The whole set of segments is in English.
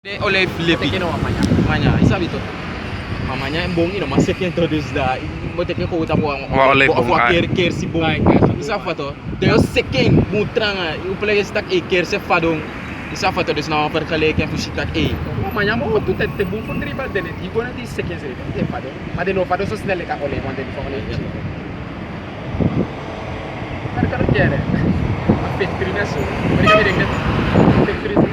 Oleh Lepi. Mamanya, sabe tu? Mamanya é bom, não, mas você quer introduzir da, botar que coisa boa, quer se bom. Isso é fato. Tem o sequem, mutranga, o play está aqui quer se fadong. Isso é fato, desde não para caler que é fugita aqui. Mamanya mau tu tete bom for dribble dele. E quando diz sequem se ele fadong, mas de novo fadong só se nele cá oleh quando ele fala isso. Cara quer, a petrina só. Mereka mereka petrina.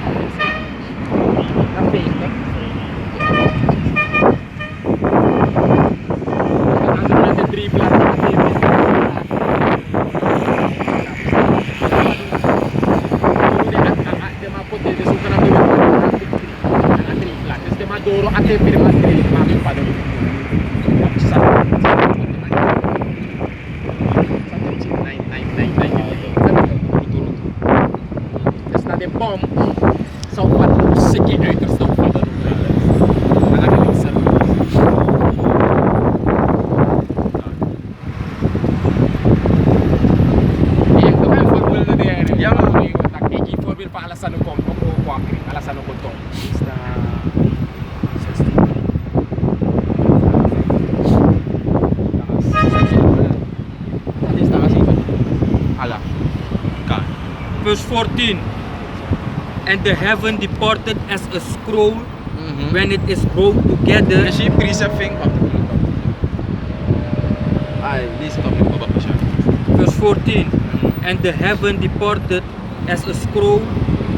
Bom, só para seguir a questão falando alasan hukum alasan hukum tu. Verse 14. And the heaven departed as a scroll when it is rolled together. Verse 14. And the heaven departed as a scroll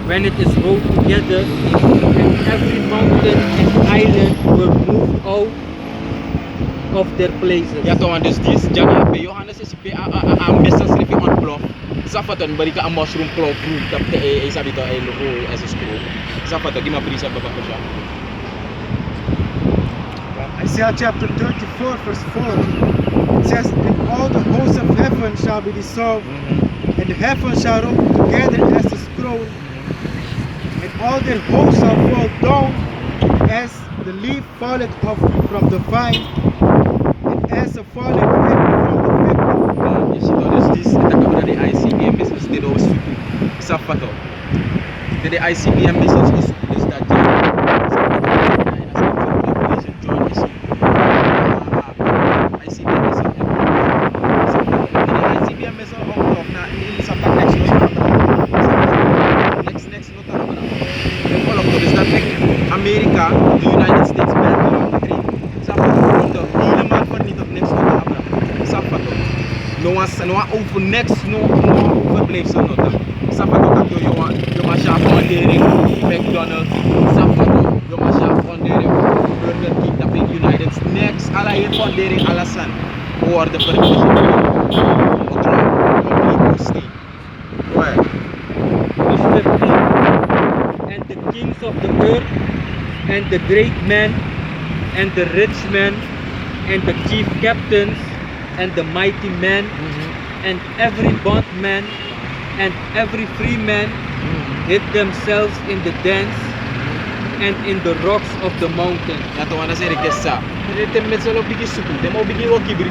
when it is rolled together, and every mountain and island were moved out of their places. Ja, toch, dus die jangan be Johannes is be a message if you want plof. Zafatan bari ka a mushroom plof room tap te sabi to ay logo as a scroll. Zafatan di mabrisa baba ko siya. Isaiah chapter 34 verse 4. It says, and all the hosts of heaven shall be dissolved, and the heavens shall roll together as a scroll, and all their hosts shall fall down as the leaf falleth off from the vine, and as a fallen fig from the fig. Je ziet al, dus dit is de ICBM business dit was super. Safato. De ICBM business is super, dus dat Amerika, de United States belt the trade. Safato, helemaal vernietigd niks te hebben. Safato. No over next no verblijfsel nota. Safato dat je masha fundering McDonald's. Safato, je masha fundering Burger King dat in United States next alla hier fundering alasan worden vernietigd. Complete state. Where? Verse 15. And the kings of the earth, and the great men, and the rich men, and the chief captains, and the mighty men, and every bondman, and every free man hid themselves in the dens and in the rocks of the mountains. Ja, toch, dat is eigenlijk ça. De mensen op die zoeken, de moet beginnen ook kibri.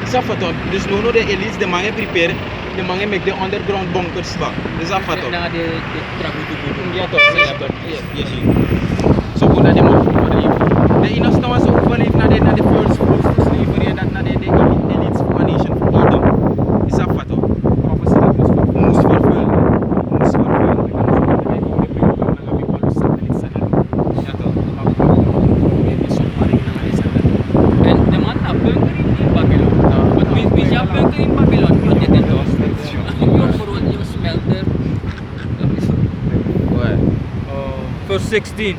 Safato, dus no de elites, de mange prepare, de mange make the underground bunkers back. Dus safato. Na de trago do Ja, toch, ja, zie. So good that they must overleave. The innocent was overleave na the first forced slavery that na the elites for a nation for Edom. Is a fato. Prophecy that was most fulfilled. Most fulfilled. And the man are bunkering in Babylon. But we are bunkering in Babylon. You did it all. You for what you smelter. Verse 16.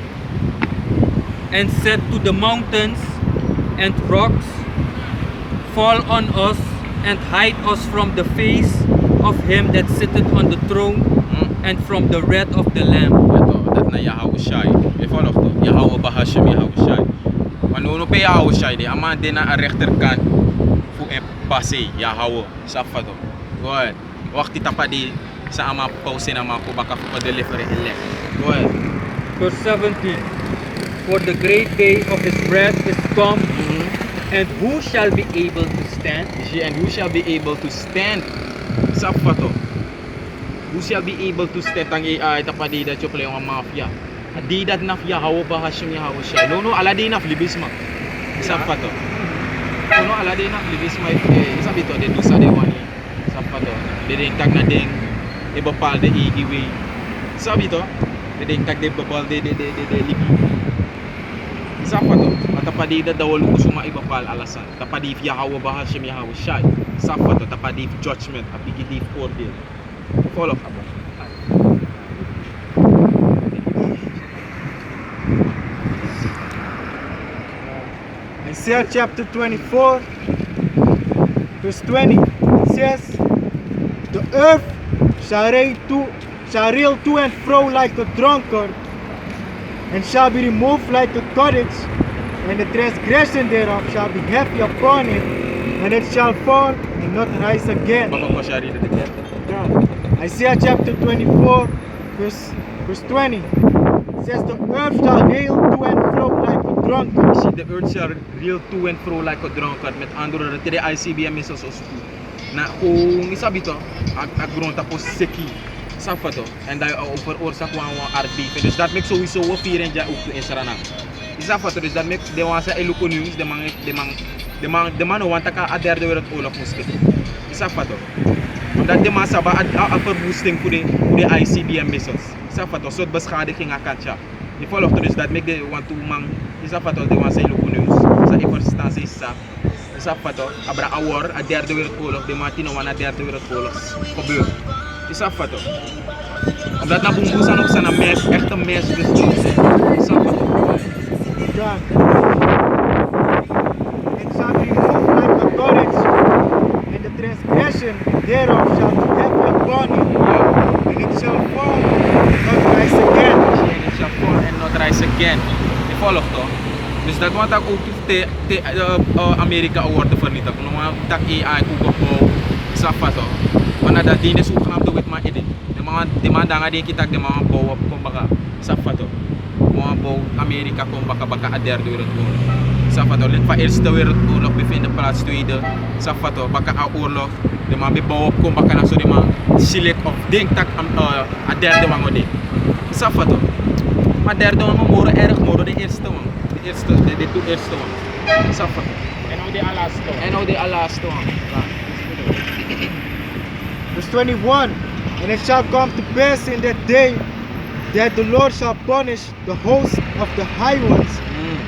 And said to the mountains and rocks, fall on us and hide us from the face of him that sitteth on the throne and from the wrath of the Lamb. Dat na Yahweh Shai. Je volgt toch? Yahweh Bahasham, Yahweh Shai. Maar nu pe Yahweh Shai de, ama de na a rechterkant voor een passé Yahweh. Safato. Goed. Wacht die tapa di sa ama pause na mga kubaka for delivery elect. Goed. Verse 17. For the great day of his wrath is come, and who shall be able to stand? And who shall be able to stand? Safato. Who shall be able to stand ang AI tapadida chokle yung mafia. di dat naf Yahweh bahashim Yahweh Shai. No ala di naf libisma. Sapato. No ala di naf libisma isabi to de dusa de wani. Sapato. De ding tag na ding e bepal de igi we. Sabi to de ding tag de bepal de libi. Sapato. Tapadi da dawal kusuma ibapal alasan. Tapadi if Yahweh bahashim Yahweh Shai. Sapato tapadi if judgment apigi di ordeal. Follow up. Isaiah chapter 24, verse 20, it says, the earth shall reel to and fro like a drunkard, and shall be removed like a cottage, and the transgression thereof shall be heavy upon it, and it shall fall and not rise again. Isaiah chapter 24, verse 20, it says, the earth shall reel to and fro like a drunkard. See, the earth shall reel to and fro like a drunkard. Met andere woorden, de ICBM is zo spoed. Na kung isabi to, aggrond tapos seki. Safa to. En dat veroorzaakt een aardbeving. Dus dat maakt sowieso wel 4 jaar ook in Suriname. Isafa to, dus dat maakt de wansa eluko nieuws, de man want dat a derde wereldoorlog moest schieten. Isafa to. Omdat de man saba a verwoesting voor de ICBM missiles. Isafa to, soort beschadiging aan kantja. Die volgt dus dat maakt de want to man. Isafa to, de wansa eluko nieuws. Sa in first instantie is sa. Isafa to, abra a war, a derde wereldoorlog, de man tino wan a derde wereldoorlog gebeurt. Isafa to. Omdat na bumbusan ook zijn mes, echt een mes destructie. Isafa to. God. And shall be removed like a cottage, and the transgression thereof shall be heavy upon it, and it shall fall and not rise again. And it shall fall and not rise again. Die volgt toch? Dus dat want ook te Amerika award vernietigd. Nou, dat AI ook op Isafa to. Want dat ding is ook genoemd door het maar idee. De man dan denk ik dat de man bouwen kom baka. Isafa to. Man bouw Amerika kom baka a derde wereldoorlog. Isafa to. Lid van eerste wereldoorlog bevindt plaats tweede. Isafa to. Baka a oorlog. De man bouwen kom baka na zo de man select of denk dat a derde man ode. Isafa to. Maar derde man moro erg moro de eerste man. De two eerste man. Isafa to. En hoe de alasto. En hoe de alasto man. Verse 21, and it shall come to pass in that day that the Lord shall punish the host of the high ones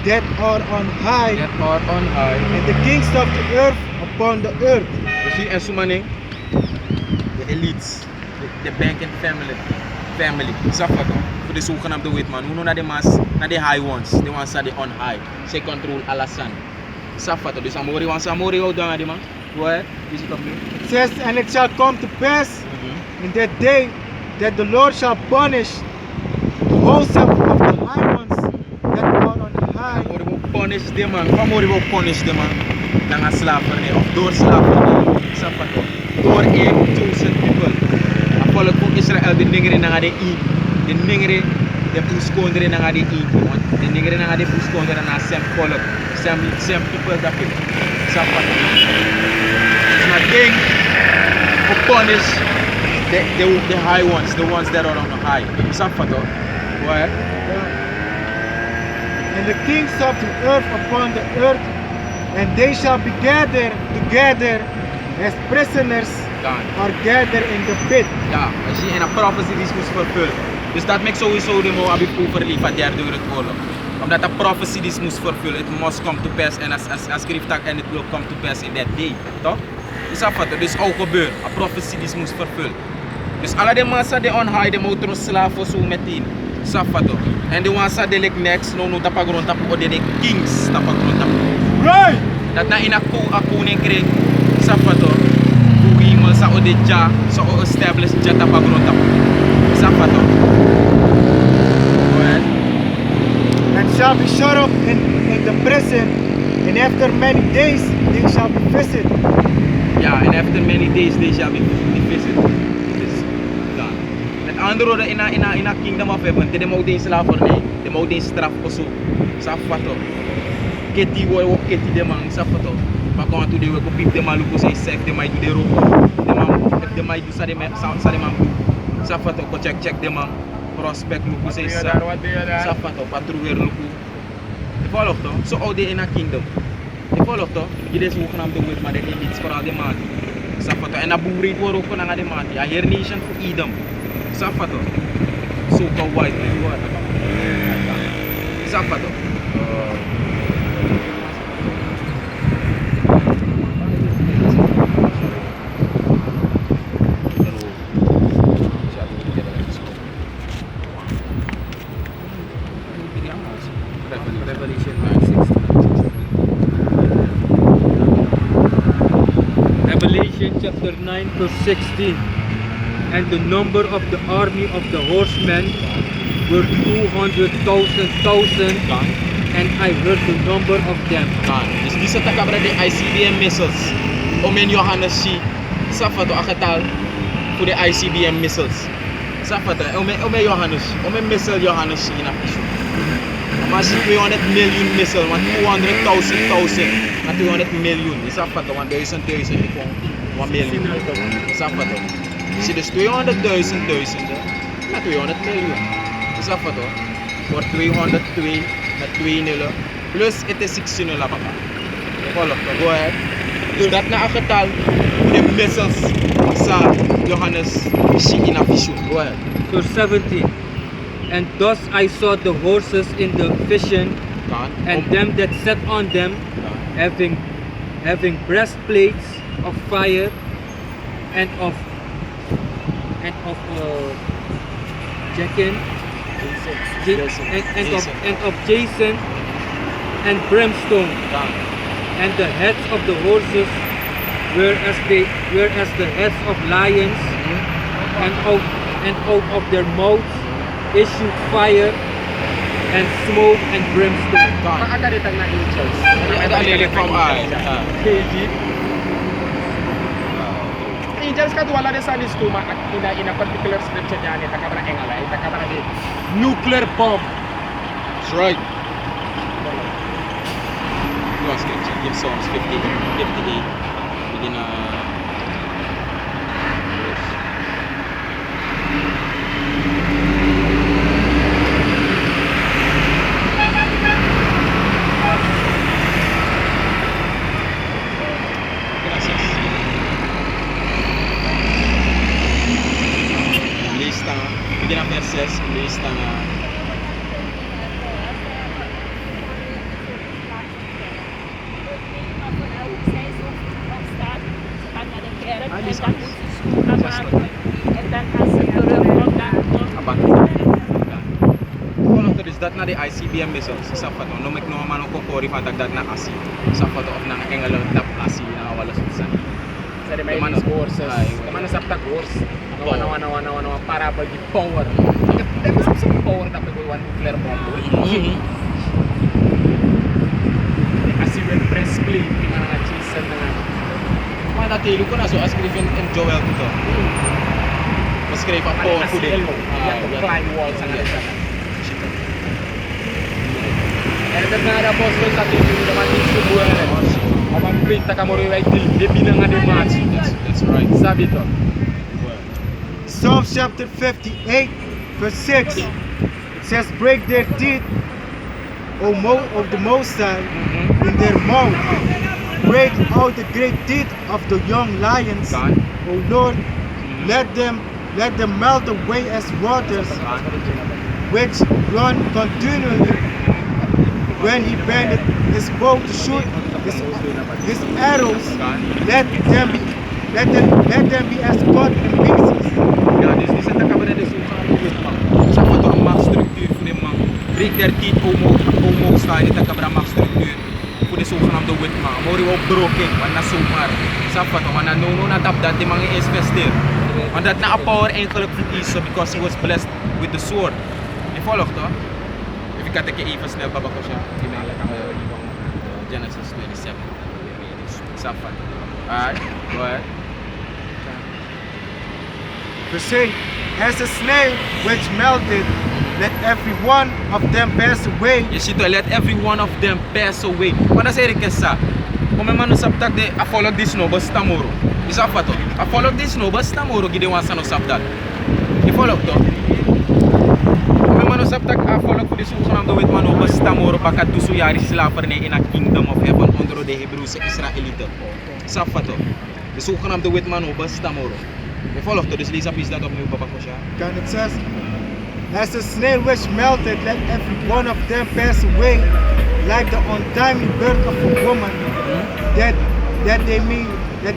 that are on high, That are on high. and the kings of the earth upon the earth. You see, en sumane, de elites, de banking family, Isafa to. Voor de zogenaamde witman. Hoe naar de mas, naar de high ones, de ones that are on high. Ze control alasan. Isafa to. Dus amori wan samori hoe dan die man. Go ahead. Is it opnieuw? It says, and it shall come to pass in that day that the Lord shall punish the host of the high ones that are on high. Amori will punish them man. Amori will punish them man. Dan a slavernij of door slavernij. Isafa to. Door a chosen people. A volk van Israël de ningere na de i. De ningere de puskondere na de i. De ningere na de puskondere na sem volk. Sem people dat it. Isafa to. King will punish the high ones, the ones that are on the high. Isafa to. Go ahead. And the kings of the earth upon the earth, and they shall be gathered together as prisoners Done. are gathered in the pit. Ja, als je in een prophecy die moest vervullen. Dus dat maakt sowieso de Moabit overleef van derde wereldoorlog. Omdat de prophecy die moest vervullen, it must come to pass. En als schrift zegt, and it will come to pass in that day. Toch? Dus afvat, dus ook gebeurt. Een prophecy die moest vervullen. Dus alle de mensen die on high, de motor slaven zo meteen. Safato. En de ones die like next, no tapa grond tapa o de kings tapa grond tapa. Right! Dat na in a koninkrijk. Safato. Hoe iemand sa o de ja, sa o establish ja tapa grond tapa. Safato. Go ahead. And shall be shut up in the prison, and after many days they shall be visited. Yeah, and after many days they shall be visited. Andere woorden, in a kingdom of heaven, de moet deze slavernij, de moet deze straf also. Safato. Keti wo keti de man, safato. Maar quand tu de wo pip de maluko say sek, de mai de ro. De man, if de mai du sa de man, safato ko check de man. prospect luku Wat say doe je sa. daar? Wat doe je daar? Sa fato patrouiller luku. Je volgt toch? Zo oude in a kingdom. Je volgt toch? Je des zogenaamde wet maar de elites vooral de maat. Sa fato en a boerit wordt ook van de maat. Ja, her nation voor Edom. Sa fato. So ka white man you are. Sa fato. Revelation 9:16. Revelation chapter 9 verse 16. And the number of the army of the horsemen were 200,000, and I heard the number of them. Dus die zit kabra de ICBM missiles. Om in Johannes si safato akatal voor de ICBM missiles. Safato om in Johannes, om in missile Johannes si na pisu. Maar si 200 million missile, want 200,000 na 200 million. Safato want 1000 iko 1 million. Safato. Si dus 200,000 na 200 million. Safato. Voor 202 na 2 nullen. Plus het is 16 nullen papa. Volg, go ahead. Dus dat na een getal voor de missiles sa Johannes si in a vision. Go ahead. Verse 17. And thus I saw the horses in the vision, and them that sat on them, having breastplates of fire, and of Jason and brimstone, and the heads of the horses were as the heads of lions, and out of their mouths issued fire and smoke and brimstone. Makakalitan na angels. Ada lilik from I. Angels kad wala de sa listuma at in a particular scripture diyan ita kabra engala ita kabra di nuclear bomb. That's right. Go on, scripture. Give Psalms 58. Begin Begin verses, lista na is dat na de ICBM missiles sa fato no mek no man ko kori fa dag na asi sa fato of na engalo tap asi na wala sa Sa de may horses. Kamano sa tag horse. Wana para bagi power. Tapi sa power na pag one nuclear bomb. Kasi when breastplate di man nga Jason na. Mana tilo ko na so ascription and Joel ko. Mascribe pa power ko din. Climb walls ang nalisa. And then na apostol sa tingin naman yung subuan. Amang pinta ka mo rin ay binang nga match. That's right. Sabi to. Psalms chapter 58, verse 6 says, break their teeth, O of the Most High, in their mouth. Break out the great teeth of the young lions, O Lord. Let them melt away as waters, which run continually. When he bendeth his bow to shoot his arrows, let them be as cut in pieces. Ja, dus die zetten kabere de zogenaamde witman. Sa foto ang machtsstructuur voor de man. Breek der teeth homo staan in de kabere machtsstructuur voor de zogenaamde witman. Mori ook broken, want na zomaar. Sa foto, want na no na tap dat die man is vestir. Want dat na power eigenlijk voor Isa because he was blessed with the sword. Je volgt toch? Even kijken even snel baba ko siya. Ginala ka Genesis 27. Sa foto. Alright, go ahead. Verse 8, as a snail which melted, let every one of them pass away. Je ziet let every one of them pass away. Wat dat zeg ik eens sa? Come mano saptak de a follow this no basta moro. Is a fato. A follow this no basta moro gide wan sa no saptak. Je follow to. Saptak volk voor de zogenaamde wetman op bestamoro baka tusu jari slavernij in het kingdom of heaven onder de Hebreeuwse Israëlieten. Safato. De zogenaamde wetman op bestamoro. Je volgt dus lees op iets dat opnieuw Papa Kosha. And it says, as the snail which melted, let every one of them pass away, like the untimely birth of a woman, that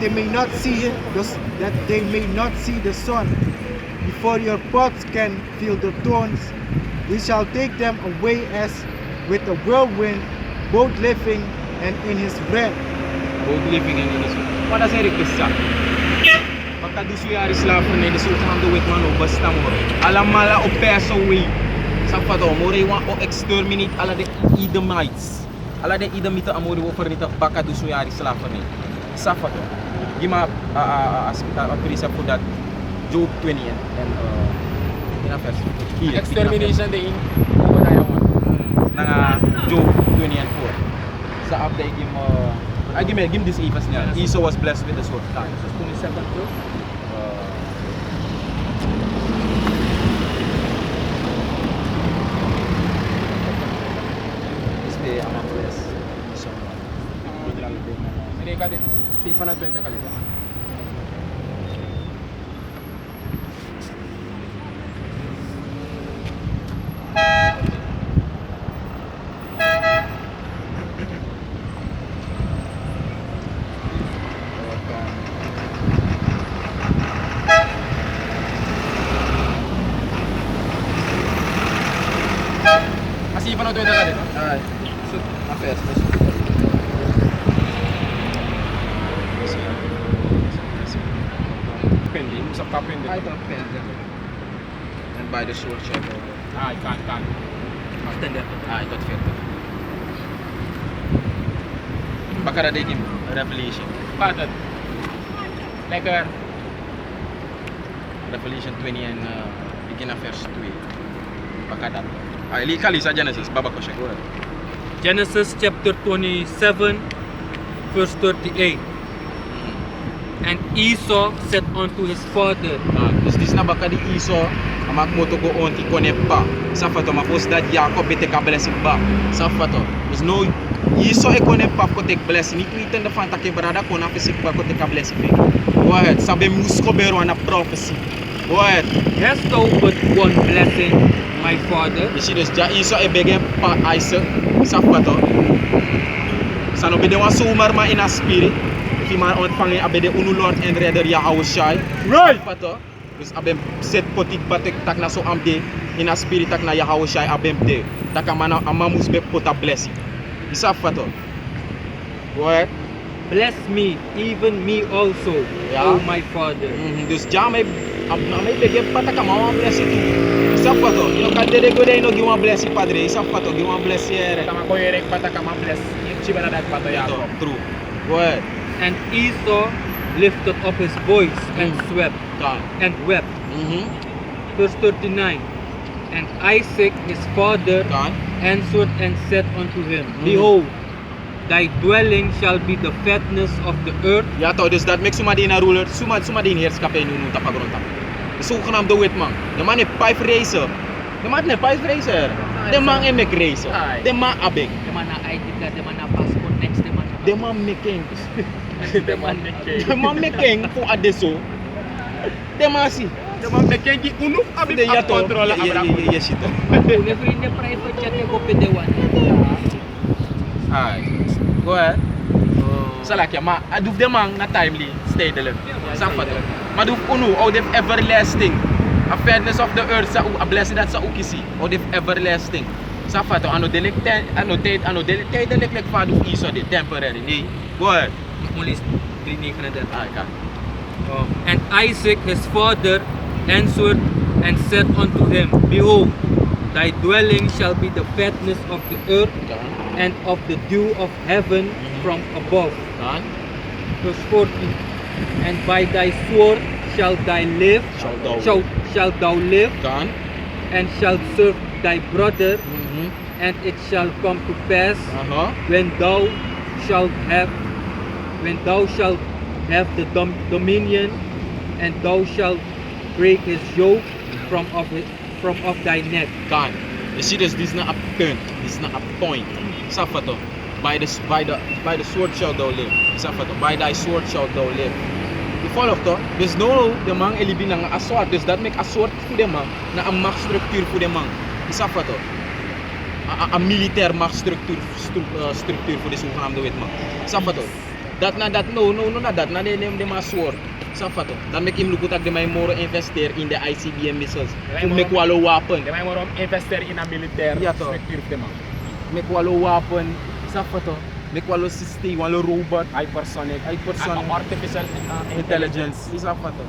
they may not see it, that they may not see the sun. Before your pots can feel the thorns, he shall take them away as with a whirlwind, both living and in his breath. Both living and in his breath. Wat is eigenlijk gezegd? Baka dusu jari slavernij, de zogenaamde wetman op bestamoro. Alamala op pass away. Safato, more want to exterminate alle de Edomites. Alle de Edomieten amore wo vernietig baka dusu jari slavernij. Safato. Gima aprisa voor dat Job 20 en in a vers. Hier. Extermination de in over na yawan. Nanga Job 20 and 4. Sa update give this Eva niya. Esau was blessed with the sword. So 27 bro. Este ama bless. Esau. Ini kade si fana 20 kali. Masih pa na 20 ka din. Ay. So, affairs. Pendi, usap ka pendi. Ay, ito ang penda. And by the sword check. Ay, kan. After that. Ah, ito at fair. Baka na din yung Revelation. Patat. Lekker. Revelation 20 and begin of verse 2. Baka dat. Ay, kali sa Genesis. Baba ko siya. Go ahead. Genesis chapter 27, verse 38. And Esau said unto his father, Dus dis na baka di Esau amak moto ko onti konen pa. Safato mapos dat Jacob bete ka blessing ba. Safato. Dus no Esau e konen pa ko tek blessing. Ni tweeten de van take brada ko na fisik pa ko tek ka blessing. Go ahead. Sabe musko bero na prophecy. Go ahead. hast thou but one blessing, my father? Je ziet dus ja Esau e begen pa Isaac. Safato. Sano bede wan zomaar maar in a spirit. Die maar ontvangen abede unu Lord en Redder Yahushai. Right. Pato. Dus abem set potik batek tak na so amde in a spirit tak na Yahushai abem de. Tak amana amamus be pota blessing. Isa pato. Go ahead. Bless me, even me also, Yeah. O my father. Dus ja may bege patak amawa blessing tu. Isa pato. Ino kadede go de ino giwa blessing padre. Isa pato giwa blessing ere. Tama ko yerek pata ka bless. Chibara dat pato Ito, Jacob. true. Go ahead. And Esau lifted up his voice and wept. Kan. Verse 39. And Isaac his father Kan. answered and said unto him, Behold, thy dwelling shall be the fatness of the earth, Ja toch, dus dat maakt zomaar die naar ruler, zomaar die heerschappij nu moet tapagronta. De zogenaamde witman. De man heeft 5 racer. De man heeft 5 racer. De man heeft mek racer. De man abek. the man na ID card, the man na passport next, the man. De man mekeng. De man nekke. De man mekeng voor adesso. De man si. De man nekke ki unu abi De ja toch. controle abra. Je shit. Never in the private chat, you go pay the one. Hai. Go ahead. Salakya ma aduf de man na timely stay de lem. Safa to. Ma duf unu out of everlasting. A fairness of the earth sa a blessing that sa ukisi. Out of everlasting. Safa to ano delecte ano delek fa duf iso de temporary. Nee. Go ahead. Only 3 na that. Hai kan. And Isaac his father answered and said unto him, Behold, thy dwelling shall be the fatness of the earth and of the dew of heaven from above. Kan. Verse 40. And by thy sword shall thou live, shall thou live, Kan. and shalt serve thy brother, and it shall come to pass when thou shalt have the dominion, and thou shalt break his yoke from off thy neck. Kan. You see this is not a punt, this is not a point. Safato. By the sword shall thou live. Safato. By thy sword shall thou live. You follow toch? Dus nou de man elibi na een soort. Dus dat maakt een soort voor de man. Na een machtsstructuur voor de man. Safato. Een militair machtsstructuur voor de zogenaamde witman. Safato. Dat na dat no dat na de man soort. Safato. Dan maak hem lukt dat de mij more investeren in de ICBM missiles. Om make walo wapen. De mij more investeren in een militair structuur voor de man. Make walo wapen. Safato. Make walo systeem, walo robot. Hypersonic. Artificial Intelligence. Safato.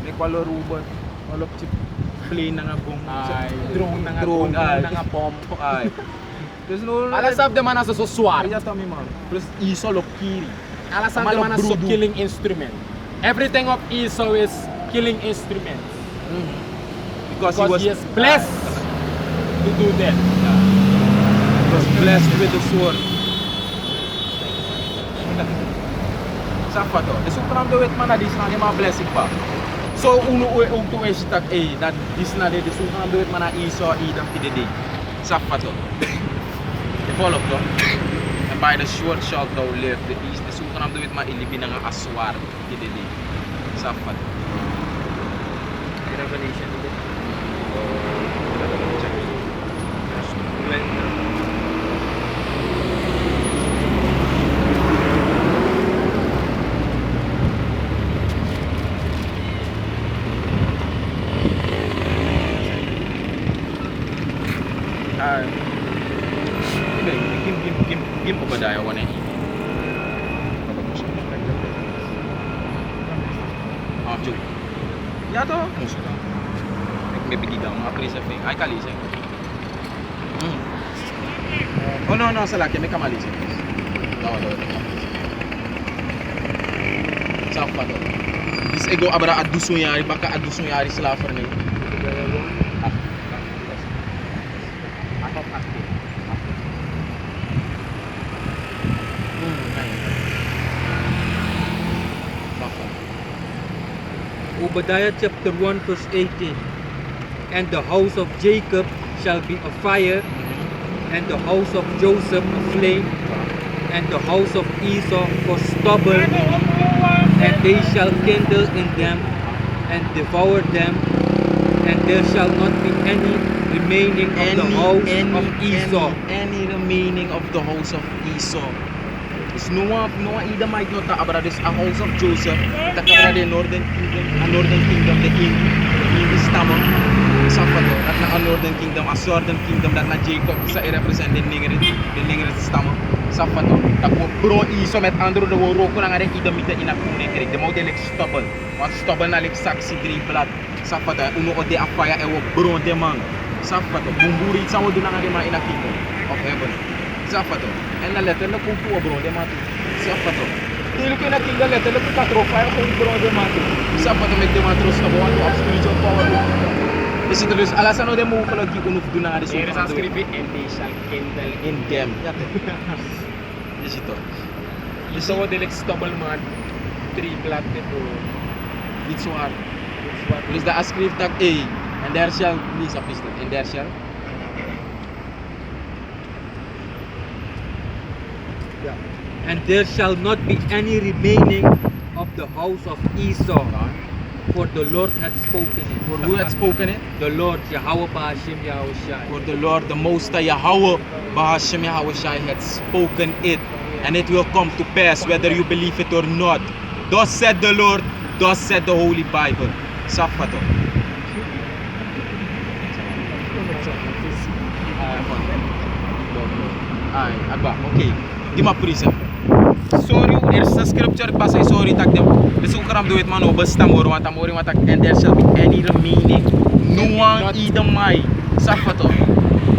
Make walo robot. Walo chip plane na nga bom. Drone na nga bom. Dus no. Alas of the man as so swar. Ja tami man. Plus iso lo kiri. Alas of the man as so killing instrument. Everything of Esau is killing instruments. Because he is blessed to do that. He was blessed with the sword. Safato. Dus ook van de wet man dat is nou helemaal blessing pa. So uno ook to is dat dat is na de so van de wet man Esau dan pide. Safato. The follow toch? And by the sword shalt thou live. The east the so van de wet man ilibi na nga aswar pide. Safato. Revelation is it? Game Obadiah 180. Joke. Ja toch? Moest dan. Ik ben benieuwd dan, maar lezen even. Hij kan lezen. Oh no, salah, ik kan maar lezen. Nou, Safato. Dus ik ga abra adusun yari, baka adusun yari slavery. Obadiah chapter 1 verse 18. And the house of Jacob shall be a fire, and the house of Joseph a flame, and the house of Esau for stubble, and they shall kindle in them and devour them, and there shall not be any remaining of the house of Esau. Any remaining of the house of Esau. Dus Noah Edomite not abra this a house of Joseph, that abra the northern kingdom, the English stammer. Safato, that na a northern kingdom, a southern kingdom, that na Jacob sa represent the Ningrid stammer. Safato, dat wo bro Esau met andere de wo roko na nga den Edomite in a koninkrijk. De model like stubble, want stubble na like saksi 3 blad. Safato, uno o de a fire e wo bro de man. Safato, bumburi sa wo do na nga de man in a kingdom of heaven. Safato. En dan letterlijk komt voor bron de maat. Safato. Deel ik in dat kingdom letterlijk komt dat profile voor bron de maat. Safato met de maat rust op want op spiritual power. Dus het dus alles aan de mogelijk die onhoef doen naar de zomer. Er is geschreven en they shall kindle in them. Ja toch. Is het toch. Je zou wel like stubble man. 3 blad te doen. Niet zo hard. Dus dat schrijft dat en there shall niet zo piste. En there shall. And there shall not be any remaining of the house of Esau, for the Lord hath spoken it. For who hath spoken it? The Lord Yahweh Bahashim Yahushai. For the Lord, the Most High Yahweh Bahashim Yahushai hath spoken it, and it will come to pass whether you believe it or not. Thus said the Lord, thus said the Holy Bible. Safato. Okay. Di ma prisa. Sorry, there's a scripture basa sorry tak dem. Besu karam do it man obas tamor watak and there shall be any remaining. No one Edomite. Safato.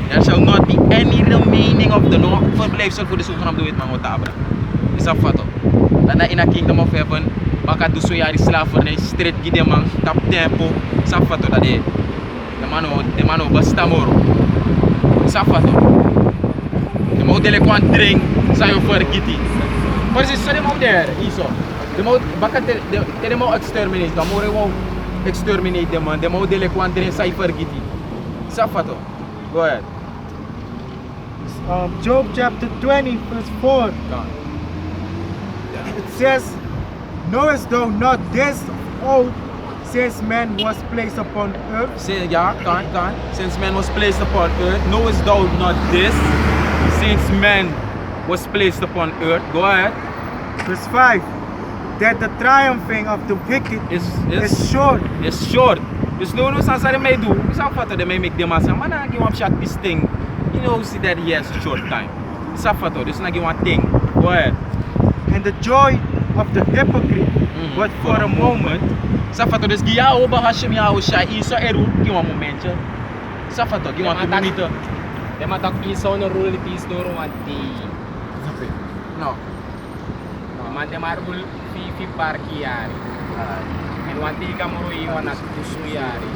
There shall not be any remaining of the no verblijfsel voor de zogenaamde do it man wata abra. Safato. Dan in a kingdom of heaven baka do so yari slavernij straight gide man tap tempo. Safato dat de man obas tamor. Safato. De mau delinquant drink saiu fora kitty. Mas isso é mau der, isso. De mau baka de mau exterminate, de mau exterminate de man, de mau delinquant drink saiu fora kitty. Safato. Go ahead. Job chapter 20, verse 4. Go on. It says, knowest thou not this oath, since man was placed upon earth? Say, yeah, go on. Since man was placed upon earth, knowest thou not this? Since man was placed upon earth. Go ahead. Verse 5. That the triumphing of the wicked is short. It's short. Dus nou nou sans dat mij doen, is dat wat dat mij make them say, man, I give one shot this thing. You know, see that he has a short time. Is dat wat dus I give one thing. Go ahead. And the joy of the hypocrite, But for a moment, is dat wat dus gia over Hashem ya o sha iso eru, give one momentje. Is dat wat give one 2 minutes. De matak iso no rule tis no romanti. No. Man de mar rule fi parkiari. En wanti kamuro iwan at kusuyari.